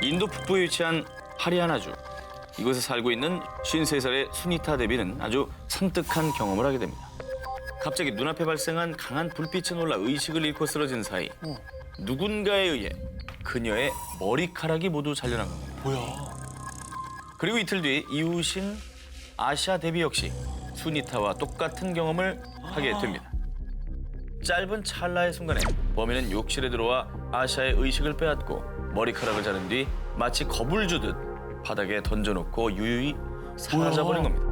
인도 북부에 위치한 하리아나주. 이곳에 살고 있는 53살의 수니타 데비는 아주 섬뜩한 경험을 하게 됩니다. 갑자기 눈앞에 발생한 강한 불빛에 놀라 의식을 잃고 쓰러진 사이 누군가에 의해 그녀의 머리카락이 모두 잘려난 겁니다. 뭐야? 그리고 이틀 뒤 이웃인 아샤 데비 역시 수니타와 똑같은 경험을 하게 됩니다. 짧은 찰나의 순간에 범인은 욕실에 들어와 아샤의 의식을 빼앗고 머리카락을 자른 뒤 마치 겁을 주듯 바닥에 던져놓고 유유히 사라져버린 겁니다.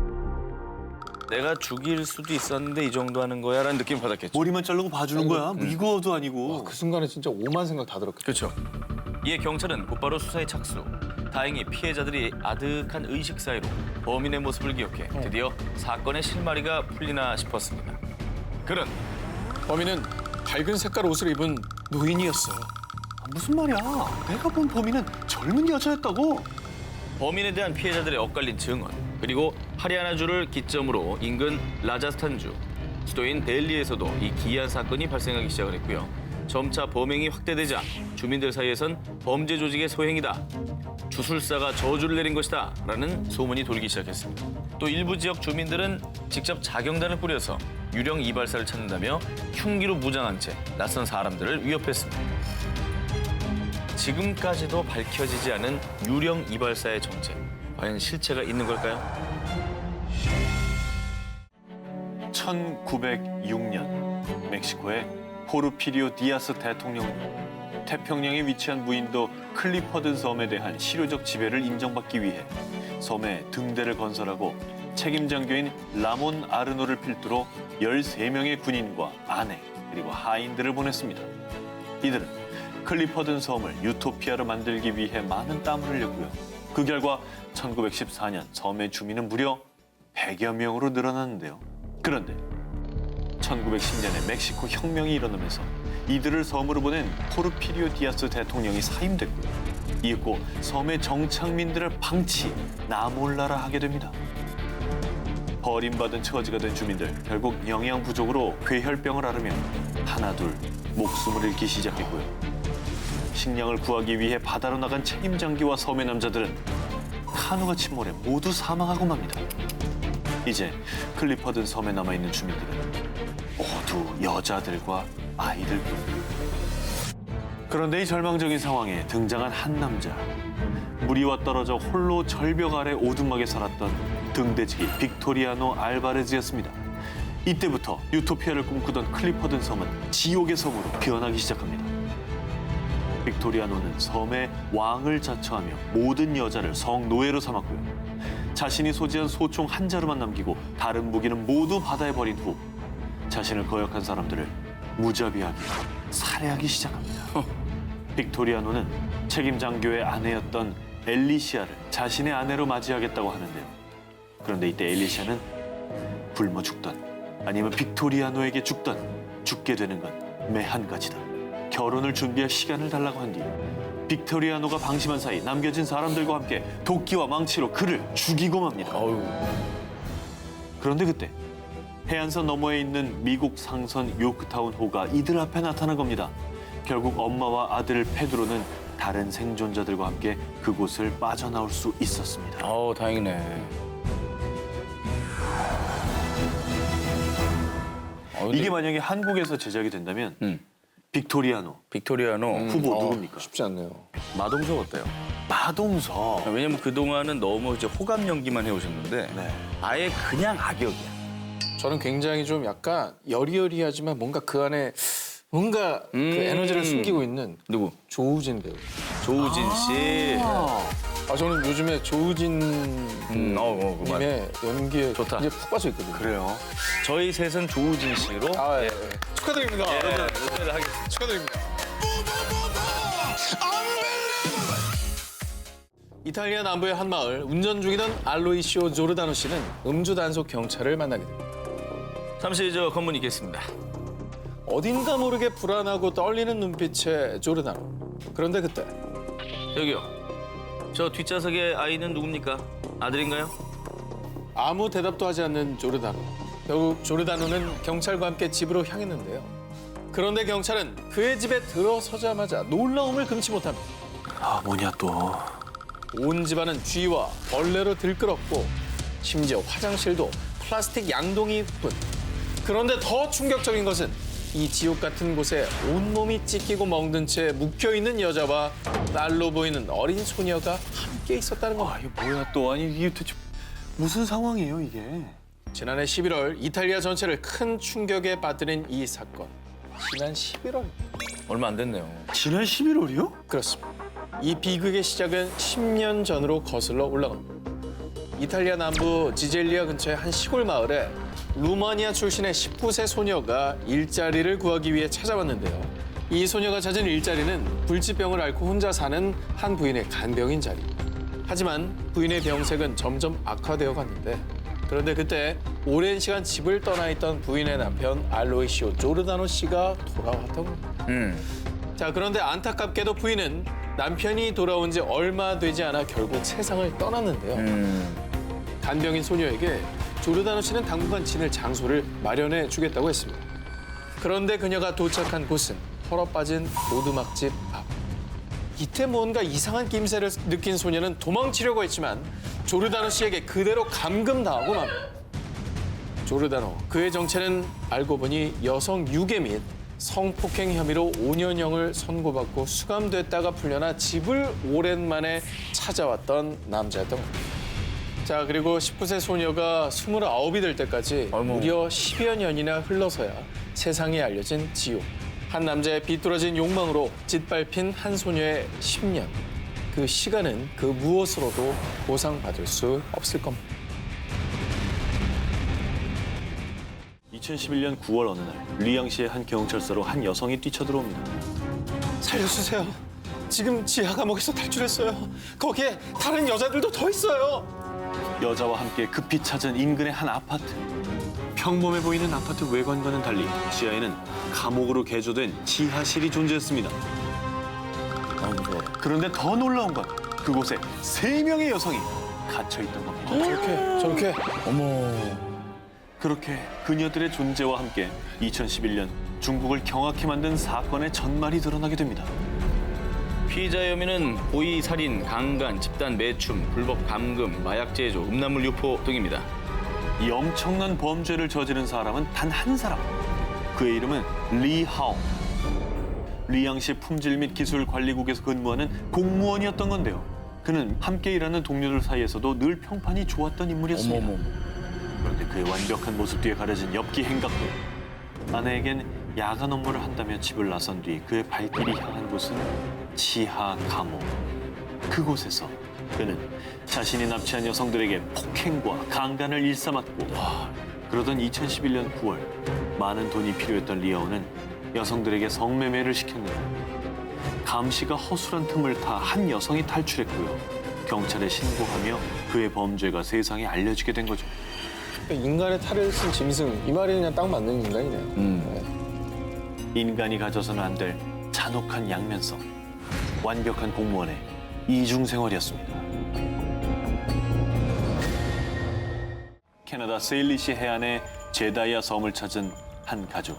내가 죽일 수도 있었는데 이 정도 하는 거야 라는 느낌 받았겠죠. 머리만 자르고 봐주는 거야? 뭐 이거도 아니고. 그 순간에 진짜 오만 생각 다 들었겠다. 그렇죠. 이에 경찰은 곧바로 수사에 착수. 다행히 피해자들이 아득한 의식 사이로 범인의 모습을 기억해 드디어 사건의 실마리가 풀리나 싶었습니다. 그런 범인은 밝은 색깔 옷을 입은 노인이었어요. 무슨 말이야? 내가 본 범인은 젊은 여자였다고. 범인에 대한 피해자들의 엇갈린 증언, 그리고 하리아나주를 기점으로 인근 라자스탄주, 수도인 델리에서도 이 기이한 사건이 발생하기 시작을 했고요. 점차 범행이 확대되자 주민들 사이에선 범죄 조직의 소행이다, 주술사가 저주를 내린 것이다 라는 소문이 돌기 시작했습니다. 또 일부 지역 주민들은 직접 자경단을 꾸려서 유령 이발사를 찾는다며 흉기로 무장한 채 낯선 사람들을 위협했습니다. 지금까지도 밝혀지지 않은 유령 이발사의 정체, 과연 실체가 있는 걸까요? 1906년 멕시코의 포르피리오 디아스 대통령은 태평양에 위치한 무인도 클리퍼든 섬에 대한 실효적 지배를 인정받기 위해 섬에 등대를 건설하고 책임 장교인 라몬 아르노를 필두로 13명의 군인과 아내 그리고 하인들을 보냈습니다. 이들은 클리퍼든 섬을 유토피아로 만들기 위해 많은 땀을 흘렸고요. 그 결과 1914년 섬의 주민은 무려 100여 명으로 늘어났는데요. 그런데 1910년에 멕시코 혁명이 일어나면서 이들을 섬으로 보낸 포르피리오 디아스 대통령이 사임됐고요. 이윽고 섬의 정착민들을 방치, 나몰라라 하게 됩니다. 버림받은 처지가 된 주민들, 결국 영양 부족으로 괴혈병을 앓으며 하나둘 목숨을 잃기 시작했고요. 식량을 구하기 위해 바다로 나간 책임 장교와 섬의 남자들은 카누가 침몰해 모두 사망하고 맙니다. 이제 클리퍼든 섬에 남아있는 주민들은 모두 여자들과 아이들뿐. 그런데 이 절망적인 상황에 등장한 한 남자. 무리와 떨어져 홀로 절벽 아래 오두막에 살았던 등대지기 빅토리아노 알바레즈였습니다. 이때부터 유토피아를 꿈꾸던 클리퍼든 섬은 지옥의 섬으로 변하기 시작합니다. 빅토리아노는 섬의 왕을 자처하며 모든 여자를 성노예로 삼았고요. 자신이 소지한 소총 한 자루만 남기고 다른 무기는 모두 바다에 버린 후 자신을 거역한 사람들을 무자비하게 살해하기 시작합니다. 빅토리아노는 책임 장교의 아내였던 엘리시아를 자신의 아내로 맞이하겠다고 하는데요. 그런데 이때 엘리시아는 굶어 죽던 아니면 빅토리아노에게 죽게 되는 건 매 한 가지다. 결혼을 준비할 시간을 달라고 한 뒤 빅토리아노가 방심한 사이 남겨진 사람들과 함께 도끼와 망치로 그를 죽이고 맙니다. 그런데 그때 해안선 너머에 있는 미국 상선 요크타운 호가 이들 앞에 나타난 겁니다. 결국 엄마와 아들 페드로는 다른 생존자들과 함께 그곳을 빠져나올 수 있었습니다. 다행이네. 이게 만약에 한국에서 제작이 된다면 빅토리아노 후보 누굽니까? 쉽지 않네요. 마동석 어때요? 마동석. 왜냐면 그동안은 너무 이제 호감 연기만 해오셨는데 네. 아예 그냥 악역이야. 저는 굉장히 좀 약간 여리여리하지만 뭔가 그 안에 뭔가 그 에너지를 숨기고 있는 누구? 조우진 배우. 조우진 씨. 저는 요즘에 조우진 그만. 님의 연기에 좋다. 이제 푹 빠져 있거든요. 그래요. 저희 셋은 조우진 씨로 예. 축하드립니다. 노래를 하겠습니다. 축하드립니다. 이탈리아 남부의 한 마을 운전 중이던 알로이시오 조르다노 씨는 음주 단속 경찰을 만나게 됩니다. 잠시 검문이 있겠습니다. 어딘가 모르게 불안하고 떨리는 눈빛의 조르다노. 그런데 그때 여기요. 저 뒷좌석의 아이는 누굽니까? 아들인가요? 아무 대답도 하지 않는 조르다노. 결국 조르다노는 경찰과 함께 집으로 향했는데요. 그런데 경찰은 그의 집에 들어서자마자 놀라움을 금치 못합니다. 아, 뭐냐 또. 온 집안은 쥐와 벌레로 들끓었고 심지어 화장실도 플라스틱 양동이뿐. 그런데 더 충격적인 것은 이 지옥 같은 곳에 온몸이 찢기고 멍든 채 묵혀있는 여자와 날로 보이는 어린 소녀가 함께 있었다는 아, 겁니다. 이게 뭐야 또. 아니, 이게 도대체 무슨 상황이에요, 이게? 지난해 11월 이탈리아 전체를 큰 충격에 빠뜨린 이 사건. 지난 11월. 얼마 안 됐네요. 지난 11월이요? 그렇습니다. 이 비극의 시작은 10년 전으로 거슬러 올라갑니다. 이탈리아 남부 지젤리아 근처의 한 시골 마을에 루마니아 출신의 19세 소녀가 일자리를 구하기 위해 찾아왔는데요. 이 소녀가 찾은 일자리는 불치병을 앓고 혼자 사는 한 부인의 간병인 자리. 하지만 부인의 병색은 점점 악화되어 갔는데 그런데 그때 오랜 시간 집을 떠나 있던 부인의 남편 알로이시오 조르다노 씨가 돌아왔던 겁니다. 자, 그런데 안타깝게도 부인은 남편이 돌아온 지 얼마 되지 않아 결국 세상을 떠났는데요. 간병인 소녀에게 조르다노 씨는 당분간 지낼 장소를 마련해 주겠다고 했습니다. 그런데 그녀가 도착한 곳은 헐어빠진 오두막집 앞. 이때 뭔가 이상한 낌새를 느낀 소녀는 도망치려고 했지만 조르다노 씨에게 그대로 감금당하고 맙니다. 조르다노, 그의 정체는 알고 보니 여성 유괴 및 성폭행 혐의로 5년형을 선고받고 수감됐다가 풀려나 집을 오랜만에 찾아왔던 남자였던 겁니다. 자, 그리고 19세 소녀가 29이 될 때까지 무려 10여 년이나 흘러서야 세상에 알려진 지옥. 한 남자의 비뚤어진 욕망으로 짓밟힌 한 소녀의 10년. 그 시간은 그 무엇으로도 보상받을 수 없을 겁니다. 2011년 9월 어느 날 리앙시의 한 경찰서로 한 여성이 뛰쳐들어옵니다. 살려주세요. 지금 지하 감옥에서 탈출했어요. 거기에 다른 여자들도 더 있어요. 여자와 함께 급히 찾은 인근의 한 아파트. 평범해 보이는 아파트 외관과는 달리 지하에는 감옥으로 개조된 지하실이 존재했습니다. 그런데 더 놀라운 건 그곳에 3명의 여성이 갇혀있던 겁니다. 저렇게. 그렇게 그녀들의 존재와 함께 2011년 중국을 경악해 만든 사건의 전말이 드러나게 됩니다. 피의자 혐의는 고의 살인, 강간, 집단 매춤, 불법 감금, 마약 제조, 음란물 유포 등입니다. 이 엄청난 범죄를 저지른 사람은 단 한 사람. 그의 이름은 리하오. 리앙시 품질 및 기술 관리국에서 근무하는 공무원이었던 건데요. 그는 함께 일하는 동료들 사이에서도 늘 평판이 좋았던 인물이었습니다. 그런데 그의 완벽한 모습 뒤에 가려진 엽기 행각들. 아내에겐 야간 업무를 한다며 집을 나선 뒤 그의 발길이 향한 곳은 지하 감옥. 그곳에서 그는 자신이 납치한 여성들에게 폭행과 강간을 일삼았고 그러던 2011년 9월 많은 돈이 필요했던 리아오는 여성들에게 성매매를 시켰는데 감시가 허술한 틈을 타 한 여성이 탈출했고요. 경찰에 신고하며 그의 범죄가 세상에 알려지게 된 거죠. 인간의 탈을 쓴 짐승. 이 말이 그냥 딱 맞는 인간이네요. 인간이 가져서는 안 될 잔혹한 양면성, 완벽한 공무원의 이중생활이었습니다. 캐나다 세일리시 해안의 제다이아 섬을 찾은 한 가족.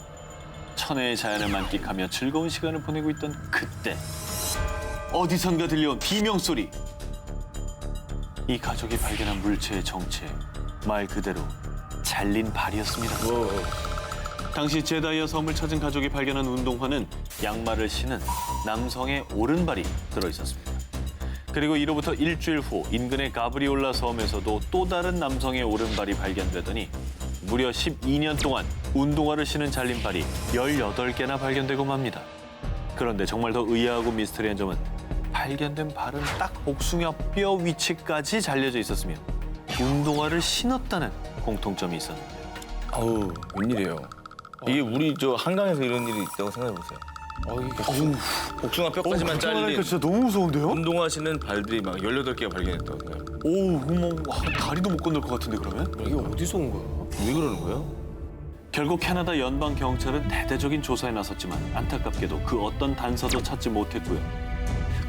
천혜의 자연을 만끽하며 즐거운 시간을 보내고 있던 그때 어디선가 들려온 비명소리. 이 가족이 발견한 물체의 정체, 말 그대로 잘린 발이었습니다. 당시 제다이아 섬을 찾은 가족이 발견한 운동화는 양말을 신은 남성의 오른발이 들어있었습니다. 그리고 이로부터 일주일 후 인근의 가브리올라 섬에서도 또 다른 남성의 오른발이 발견되더니 무려 12년 동안 운동화를 신은 잘린 발이 18개나 발견되고 맙니다. 그런데 정말 더 의아하고 미스터리한 점은 발견된 발은 딱 복숭아 뼈 위치까지 잘려져 있었으며 운동화를 신었다는 공통점이 있었는데요. 아우, 웬일이에요. 이게 우리 저 한강에서 이런 일이 있다고 생각해보세요. 복숭아 뼈까지만 잘린 진짜 너무 무서운데요? 운동화 신는 발들이 막 18개가 발견했다고 생각해요. 오, 어머, 와, 다리도 못 건널 것 같은데 그러면? 이게 어디서 온 거야? 왜 그러는 거예요? 결국 캐나다 연방 경찰은 대대적인 조사에 나섰지만 안타깝게도 그 어떤 단서도 찾지 못했고요.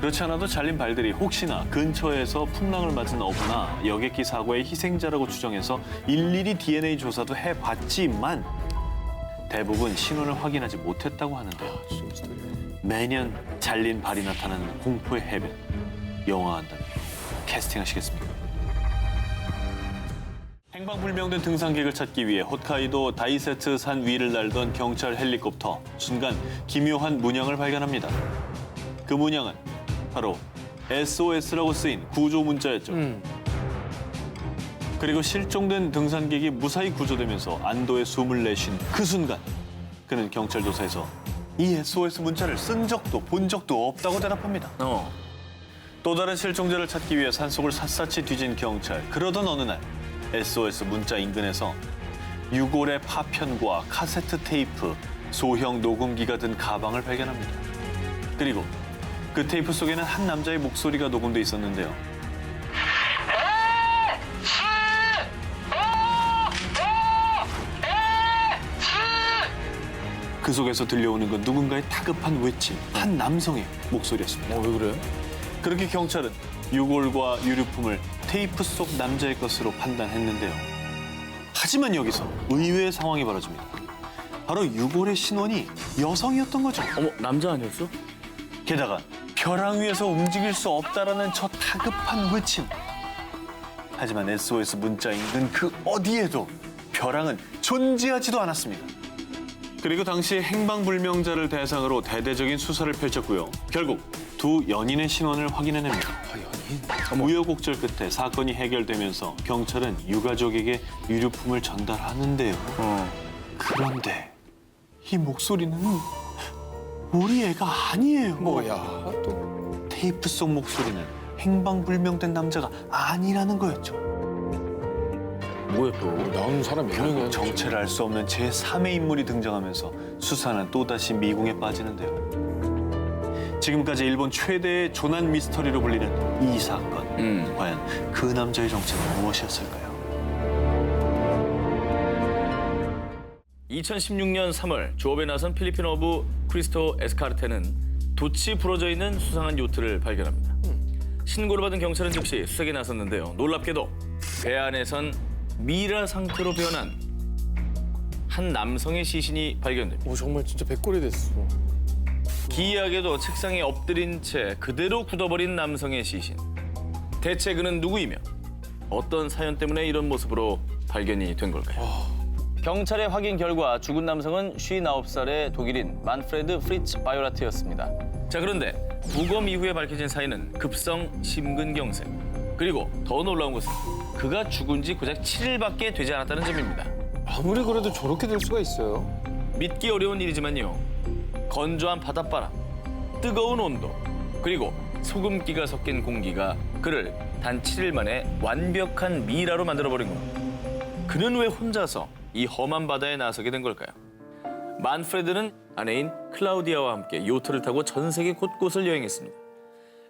그렇지 않아도 잘린 발들이 혹시나 근처에서 풍랑을 맞은 어부나 여객기 사고의 희생자라고 추정해서 일일이 DNA 조사도 해봤지만 대부분 신원을 확인하지 못했다고 하는데요. 매년 잘린 발이 나타나는 공포의 해변. 영화한다면 캐스팅하시겠습니까? 행방불명된 등산객을 찾기 위해 홋카이도 다이세츠 산 위를 날던 경찰 헬리콥터. 순간 기묘한 문양을 발견합니다. 그 문양은 바로 SOS라고 쓰인 구조 문자였죠. 그리고 실종된 등산객이 무사히 구조되면서 안도의 숨을 내쉰 그 순간 그는 경찰 조사에서 이 SOS 문자를 쓴 적도 본 적도 없다고 대답합니다. 또 다른 실종자를 찾기 위해 산속을 샅샅이 뒤진 경찰. 그러던 어느 날 SOS 문자 인근에서 유골의 파편과 카세트 테이프, 소형 녹음기가 든 가방을 발견합니다. 그리고 그 테이프 속에는 한 남자의 목소리가 녹음돼 있었는데요. 그 속에서 들려오는 건 누군가의 다급한 외침, 한 남성의 목소리였습니다. 왜 그래? 그렇게 경찰은 유골과 유류품을 테이프 속 남자의 것으로 판단했는데요. 하지만 여기서 의외의 상황이 벌어집니다. 바로 유골의 신원이 여성이었던 거죠. 어머, 남자 아니었어? 게다가 벼랑 위에서 움직일 수 없다라는 저 다급한 외침. 하지만 SOS 문자 인근 그 어디에도 벼랑은 존재하지도 않았습니다. 그리고 당시 행방불명자를 대상으로 대대적인 수사를 펼쳤고요. 결국 두 연인의 신원을 확인해냅니다. 우여곡절 끝에 사건이 해결되면서 경찰은 유가족에게 유류품을 전달하는데요. 그런데 이 목소리는 우리 애가 아니에요. 뭐야 또. 테이프 속 목소리는 행방불명된 남자가 아니라는 거였죠. 뭐야 또? 나오는 사람이 결국 정체를 알 수 없는 제3의 인물이 등장하면서 수사는 또다시 미궁에 빠지는데요. 지금까지 일본 최대의 조난 미스터리로 불리는 이 사건. 과연 그 남자의 정체는 무엇이었을까요? 2016년 3월 조업에 나선 필리핀 어부 크리스토 에스카르테는 돛이 부러져 있는 수상한 요트를 발견합니다. 신고를 받은 경찰은 즉시 수색에 나섰는데요. 놀랍게도 배 안에선 미라 상태로 변한 한 남성의 시신이 발견됩니다. 정말 진짜 백골이 됐어. 기이하게도 책상에 엎드린 채 그대로 굳어버린 남성의 시신. 대체 그는 누구이며 어떤 사연 때문에 이런 모습으로 발견이 된 걸까요? 경찰의 확인 결과 죽은 남성은 59살의 독일인 만프레드 프리츠 바이오라트였습니다. 자, 그런데 부검 이후에 밝혀진 사인은 급성 심근경색. 그리고 더 놀라운 것은 그가 죽은 지 고작 7일밖에 되지 않았다는 점입니다. 아무리 그래도 저렇게 될 수가 있어요? 믿기 어려운 일이지만요. 건조한 바닷바람, 뜨거운 온도, 그리고 소금기가 섞인 공기가 그를 단 7일 만에 완벽한 미라로 만들어버린 겁니다. 그는 왜 혼자서 이 험한 바다에 나서게 된 걸까요? 만프레드는 아내인 클라우디아와 함께 요트를 타고 전 세계 곳곳을 여행했습니다.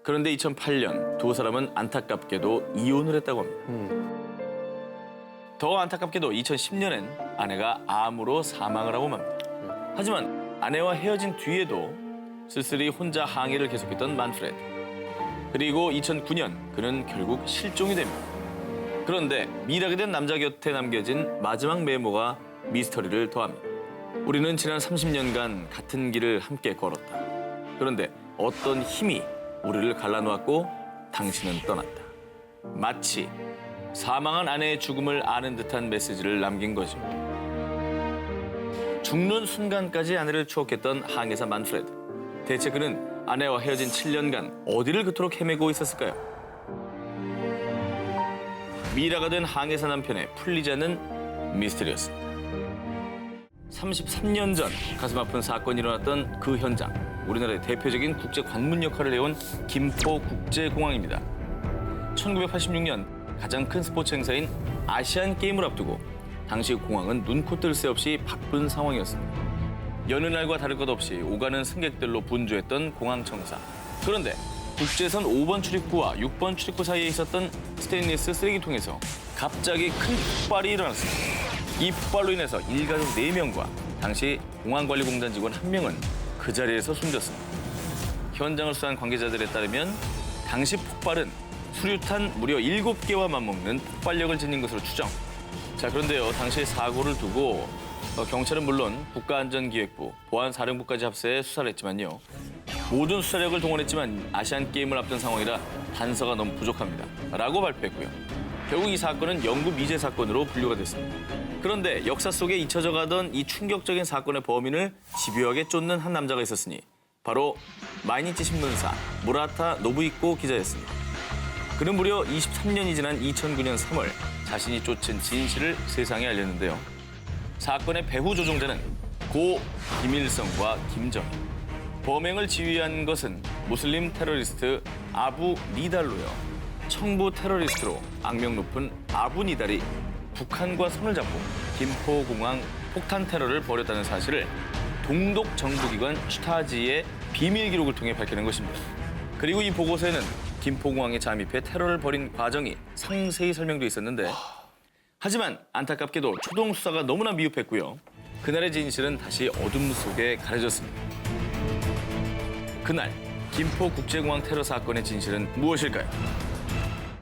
그런데 2008년 두 사람은 안타깝게도 이혼을 했다고 합니다. 더 안타깝게도 2010년엔 아내가 암으로 사망을 하고 맙니다. 하지만 아내와 헤어진 뒤에도 쓸쓸히 혼자 항해를 계속했던 만프레드. 그리고 2009년 그는 결국 실종이 됩니다. 그런데 미라게 된 남자 곁에 남겨진 마지막 메모가 미스터리를 더합니다. 우리는 지난 30년간 같은 길을 함께 걸었다. 그런데 어떤 힘이 우리를 갈라놓았고 당신은 떠났다. 마치 사망한 아내의 죽음을 아는 듯한 메시지를 남긴 거죠. 죽는 순간까지 아내를 추억했던 항해사 만프레드. 대체 그는 아내와 헤어진 7년간 어디를 그토록 헤매고 있었을까요? 미라가 된 항해사 남편의 풀리지 않는 미스터리였습니다. 33년 전 가슴 아픈 사건이 일어났던 그 현장. 우리나라의 대표적인 국제 관문 역할을 해온 김포국제공항입니다. 1986년 가장 큰 스포츠 행사인 아시안 게임을 앞두고 당시 공항은 눈코 뜰 새 없이 바쁜 상황이었습니다. 여느 날과 다를 것 없이 오가는 승객들로 분주했던 공항청사. 그런데 국제선 5번 출입구와 6번 출입구 사이에 있었던 스테인리스 쓰레기통에서 갑자기 큰 폭발이 일어났습니다. 이 폭발로 인해서 일가족 4명과 당시 공항관리공단 직원 1명은 그 자리에서 숨졌습니다. 현장을 수사한 관계자들에 따르면 당시 폭발은 수류탄 무려 7개와 맞먹는 폭발력을 지닌 것으로 추정. 자, 그런데요, 당시 사고를 두고 경찰은 물론 국가안전기획부, 보안사령부까지 합세해 수사를 했지만요. 모든 수사력을 동원했지만 아시안 게임을 앞둔 상황이라 단서가 너무 부족합니다. 라고 발표했고요. 결국 이 사건은 영구 미제 사건으로 분류가 됐습니다. 그런데 역사 속에 잊혀져 가던 이 충격적인 사건의 범인을 집요하게 쫓는 한 남자가 있었으니 바로 마이니치 신문사 무라타 노부이코 기자였습니다. 그는 무려 23년이 지난 2009년 3월 자신이 쫓은 진실을 세상에 알렸는데요. 사건의 배후 조종자는 고 김일성과 김정일. 범행을 지휘한 것은 무슬림 테러리스트 아부 니달로요. 청부 테러리스트로 악명 높은 아부 니달이 북한과 손을 잡고 김포공항 폭탄 테러를 벌였다는 사실을 동독 정부기관 슈타지의 비밀 기록을 통해 밝혀낸 것입니다. 그리고 이 보고서에는 김포공항에 잠입해 테러를 벌인 과정이 상세히 설명돼 있었는데 하지만 안타깝게도 초동 수사가 너무나 미흡했고요. 그날의 진실은 다시 어둠 속에 가려졌습니다. 그날 김포국제공항 테러 사건의 진실은 무엇일까요?